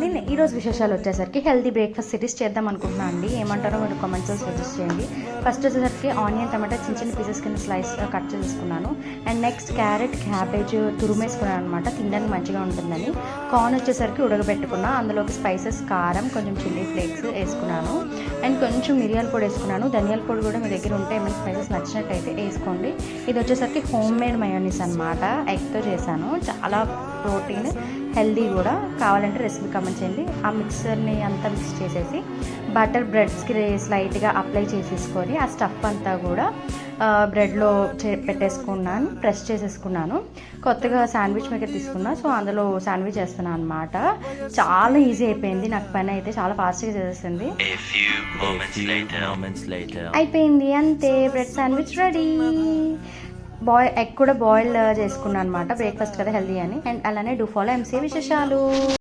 నేను ఈరోజు విశేషాలు వచ్చేసరికి హెల్తీ బ్రేక్ఫాస్ట్ సిరీస్ చేద్దాం అనుకుంటున్నాను అండి. ఏమంటారో మీరు కామెంట్స్లో సజెస్ట్ చేయండి. ఫస్ట్ వచ్చేసరికి ఆనియన్ టమాటా చిన్న చిన్న పీసెస్ కింద స్లైస్ కట్ చేసుకున్నాను. అండ్ నెక్స్ట్ క్యారెట్ క్యాబేజ్ తురుమేసుకున్నాను అనమాట, తినడానికి మంచిగా ఉంటుందని. కార్న్ వచ్చేసరికి ఉడకబెట్టుకున్నా, అందులోకి స్పైసెస్ కారం కొంచెం చిల్లీ ఫ్లేక్స్ వేసుకున్నాను. అండ్ కొంచెం మిరియాల పొడి వేసుకున్నాను. ధనియాల పొడి కూడా మీ దగ్గర ఉంటే ఏమైనా స్పైసెస్ నచ్చినట్టయితే వేసుకోండి. ఇది వచ్చేసరికి హోమ్ మేడ్ మయోనీస్ అనమాట, ఎగ్తో చేశాను. చాలా ప్రోటీన్, హెల్దీ కూడా. కావాలంటే రెసిపీ కామెంట్ చేయండి. ఆ మిక్సర్ని అంతా మిక్స్ చేసేసి బటర్ బ్రెడ్స్కి స్లైట్గా అప్లై చేసేసుకొని ఆ స్టఫ్ అంతా కూడా బ్రెడ్లో పెట్టేసుకున్నాను, ప్రెస్ చేసేసుకున్నాను. కొత్తగా శాండ్విచ్ మేకర్ తీసుకున్నా, సో అందులో శాండ్విచ్ చేస్తున్నాను అనమాట. చాలా ఈజీ అయిపోయింది, నాకు పని అయితే చాలా ఫాస్ట్గా చేసేసింది. అయిపోయింది అంతే, బ్రెడ్ శాండ్విచ్ రెడీ. ఎగ్ కూడా బాయిల్ చేసుకున్నాను అనమాట, బ్రేక్ఫాస్ట్ కదా హెల్దీ అని. అండ్ అలానే డూ ఫాలో ఎంసీ విశేషాలు.